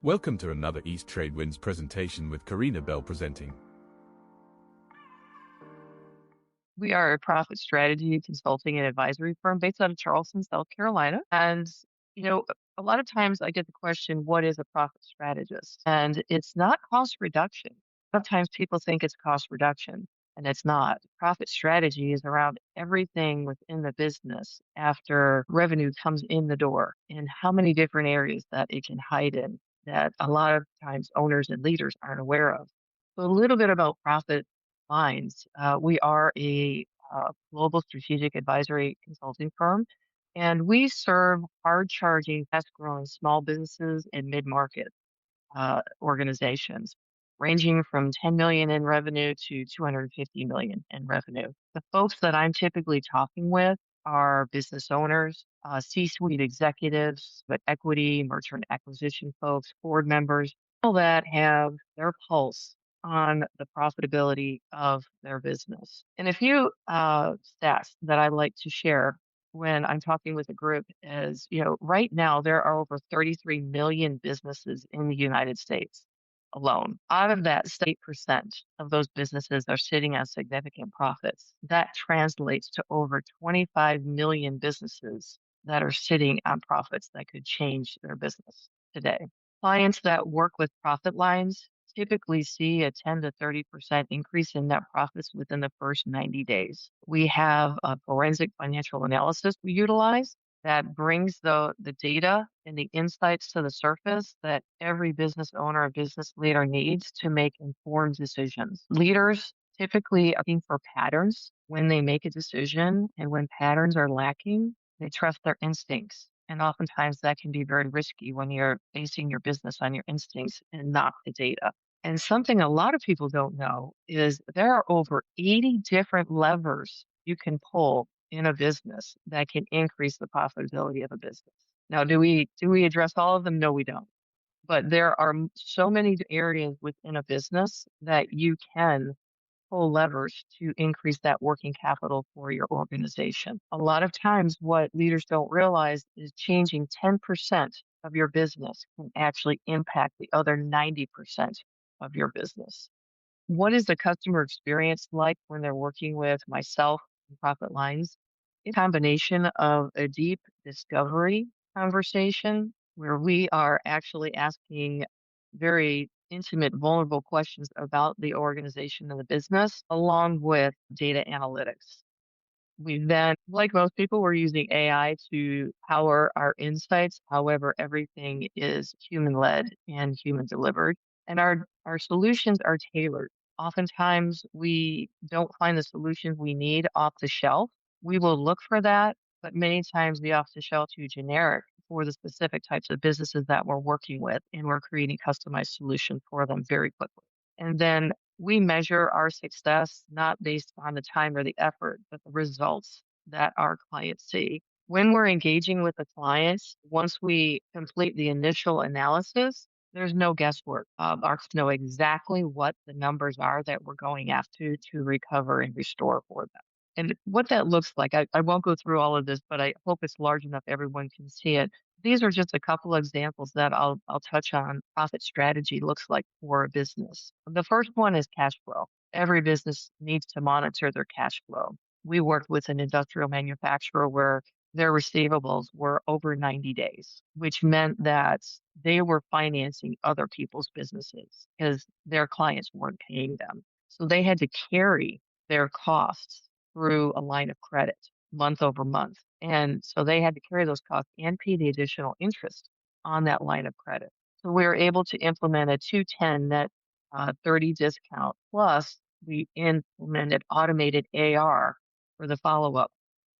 Welcome to another East Tradewinds presentation with Karena presenting. We are a profit strategy consulting and advisory firm based out of Charleston, South Carolina. And, a lot of times I get the question, what is a profit strategist? And it's not cost reduction. A lot of times people think it's cost reduction, and it's not. Profit strategy is around everything within the business after revenue comes in the door and how many different areas that it can hide in that a lot of times owners and leaders aren't aware of. So a little bit about profit lines. We are a global strategic advisory consulting firm, and we serve hard charging, fast growing small businesses and mid market organizations, ranging from 10 million in revenue to 250 million in revenue. The folks that I'm typically talking with are business owners, C-suite executives, but equity, merger and acquisition folks, board members, people that have their pulse on the profitability of their business. And a few stats that I like to share when I'm talking with a group is, right now there are over 33 million businesses in the United States alone. Out of that, 8% of those businesses are sitting on significant profits. That translates to over 25 million businesses that are sitting on profits that could change their business today. Clients that work with profit lines typically see a 10 to 30% increase in net profits within the first 90 days. We have a forensic financial analysis we utilize that brings the data and the insights to the surface that every business owner or business leader needs to make informed decisions. Leaders typically are looking for patterns when they make a decision, and when patterns are lacking, they trust their instincts. And oftentimes that can be very risky when you're basing your business on your instincts and not the data. And something a lot of people don't know is there are over 80 different levers you can pull in a business that can increase the profitability of a business. Now, do we address all of them? No, we don't. But there are so many areas within a business that you can pull levers to increase that working capital for your organization. A lot of times what leaders don't realize is changing 10% of your business can actually impact the other 90% of your business. What is the customer experience like when they're working with myself and Profit Lines? A combination of a deep discovery conversation where we are actually asking very intimate, vulnerable questions about the organization and the business, along with data analytics. We then, like most people, we're using AI to power our insights. However, everything is human led and human delivered. And our solutions are tailored. Oftentimes, we don't find the solutions we need off the shelf. We will look for that, but many times the off the shelf too generic for the specific types of businesses that we're working with, and we're creating customized solutions for them very quickly. And then we measure our success not based on the time or the effort, but the results that our clients see. When we're engaging with the clients, once we complete the initial analysis, there's no guesswork. Our clients know exactly what the numbers are that we're going after to recover and restore for them. And what that looks like, I won't go through all of this, but I hope it's large enough everyone can see it. These are just a couple of examples that I'll touch on profit strategy looks like for a business. The first one is cash flow. Every business needs to monitor their cash flow. We worked with an industrial manufacturer where their receivables were over 90 days, which meant that they were financing other people's businesses because their clients weren't paying them. So they had to carry their costs through a line of credit month over month. And so they had to carry those costs and pay the additional interest on that line of credit. So we were able to implement a 210 net 30 discount. Plus, we implemented automated AR for the follow up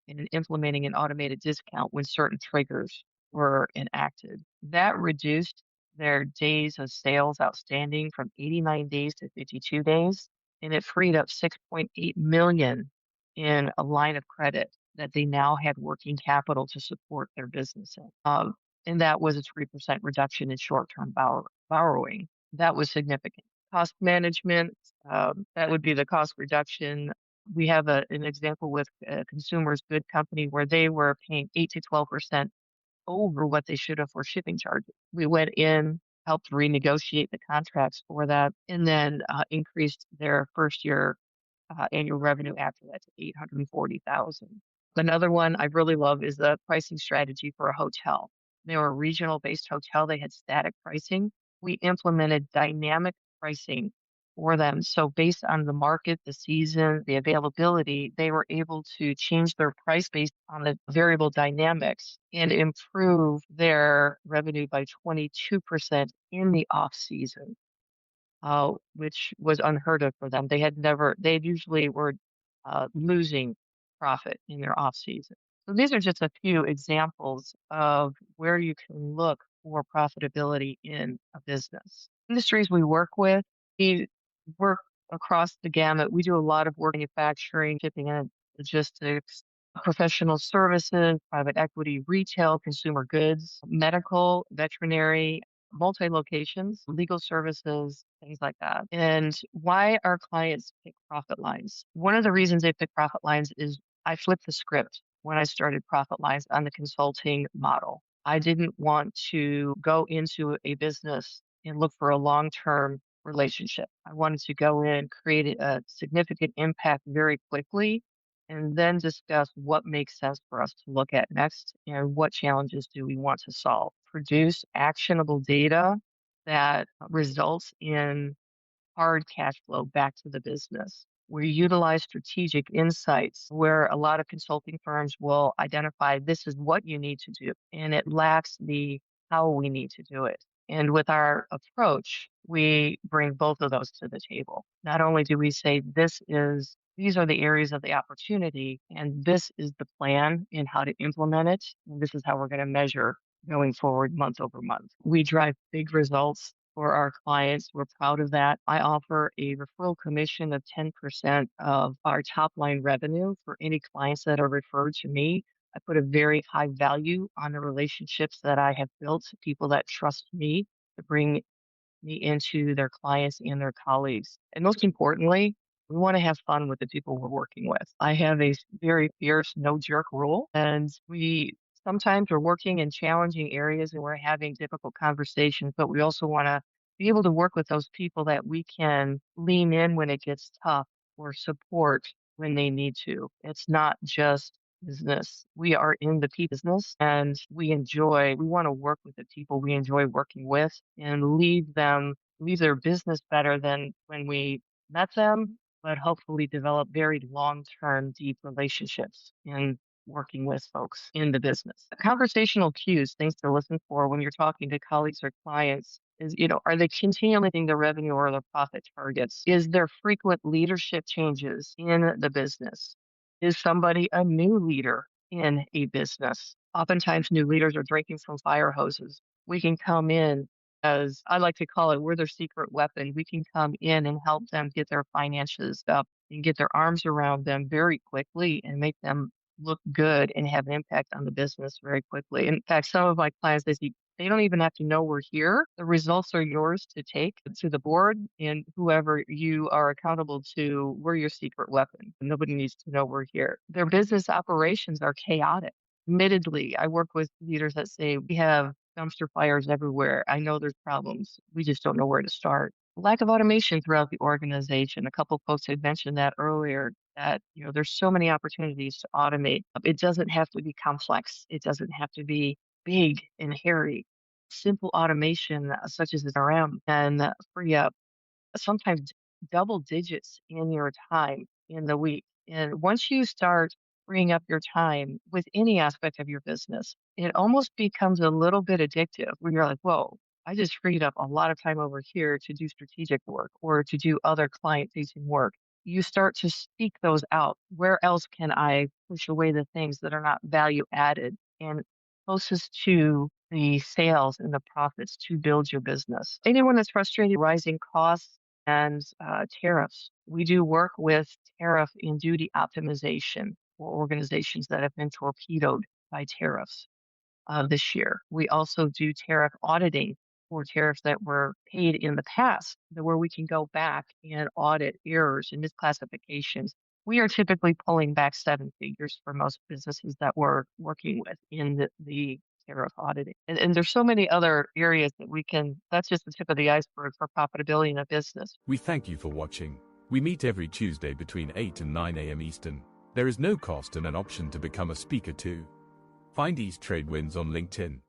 and implementing an automated discount when certain triggers were enacted. That reduced their days of sales outstanding from 89 days to 52 days, and it freed up 6.8 million in a line of credit that they now had working capital to support their business in. And that was a 3% reduction in short-term borrowing. That was significant. Cost management, that would be the cost reduction. We have an example with a consumer's good company where they were paying 8 to 12% over what they should have for shipping charges. We went in, helped renegotiate the contracts for that, and then increased their first year annual revenue after that to 840,000. Another one I really love is the pricing strategy for a hotel. They were a regional based hotel. They had static pricing. We implemented dynamic pricing for them. So based on the market, the season, the availability, they were able to change their price based on the variable dynamics and improve their revenue by 22% in the off season, which was unheard of for them. They usually were losing profit in their off season. So these are just a few examples of where you can look for profitability in a business. Industries we work with, we work across the gamut. We do a lot of work in manufacturing, shipping and logistics, professional services, private equity, retail, consumer goods, medical, veterinary, multi-locations, legal services, things like that. And why our clients pick profit lines. One of the reasons they pick profit lines is I flipped the script when I started profit lines on the consulting model. I didn't want to go into a business and look for a long-term relationship. I wanted to go in, create a significant impact very quickly, and then discuss what makes sense for us to look at next and what challenges do we want to solve. Produce actionable data that results in hard cash flow back to the business. We utilize strategic insights where a lot of consulting firms will identify this is what you need to do, and it lacks the how we need to do it. And with our approach, we bring both of those to the table. Not only do we say these are the areas of the opportunity, and this is the plan in how to implement it, and this is how we're going to measure going forward month over month. We drive big results for our clients. We're proud of that. I offer a referral commission of 10% of our top line revenue for any clients that are referred to me. I put a very high value on the relationships that I have built, people that trust me to bring me into their clients and their colleagues. And most importantly, we want to have fun with the people we're working with. I have a very fierce no jerk rule, and we sometimes we're working in challenging areas and we're having difficult conversations, but we also want to be able to work with those people that we can lean in when it gets tough or support when they need to. It's not just business. We are in the people business and we want to work with the people we enjoy working with and leave their business better than when we met them, but hopefully develop very long-term, deep relationships in working with folks in the business. Conversational cues, things to listen for when you're talking to colleagues or clients is, are they continually hitting their revenue or their profit targets? Is there frequent leadership changes in the business? Is somebody a new leader in a business? Oftentimes, new leaders are drinking from fire hoses. We can come in as I like to call it, we're their secret weapon. We can come in and help them get their finances up and get their arms around them very quickly and make them look good and have an impact on the business very quickly. In fact, some of my clients, they don't even have to know we're here. The results are yours to take to the board and whoever you are accountable to, we're your secret weapon. Nobody needs to know we're here. Their business operations are chaotic. Admittedly, I work with leaders that say we have dumpster fires everywhere. I know there's problems. We just don't know where to start. Lack of automation throughout the organization. A couple folks had mentioned that earlier that, there's so many opportunities to automate. It doesn't have to be complex. It doesn't have to be big and hairy. Simple automation such as RM can free up sometimes double digits in your time in the week. And once you start freeing up your time with any aspect of your business, it almost becomes a little bit addictive when you're like, whoa, I just freed up a lot of time over here to do strategic work or to do other client facing work. You start to speak those out. Where else can I push away the things that are not value added and closest to the sales and the profits to build your business? Anyone that's frustrated, rising costs, and tariffs. We do work with tariff and duty optimization for organizations that have been torpedoed by tariffs this year. We also do tariff auditing for tariffs that were paid in the past, where we can go back and audit errors and misclassifications. We are typically pulling back seven figures for most businesses that we're working with in the tariff auditing. And there's so many other areas that that's just the tip of the iceberg for profitability in a business. We thank you for watching. We meet every Tuesday between 8 and 9 a.m. Eastern. There is no cost and an option to become a speaker too. Find East Trade Wins on LinkedIn.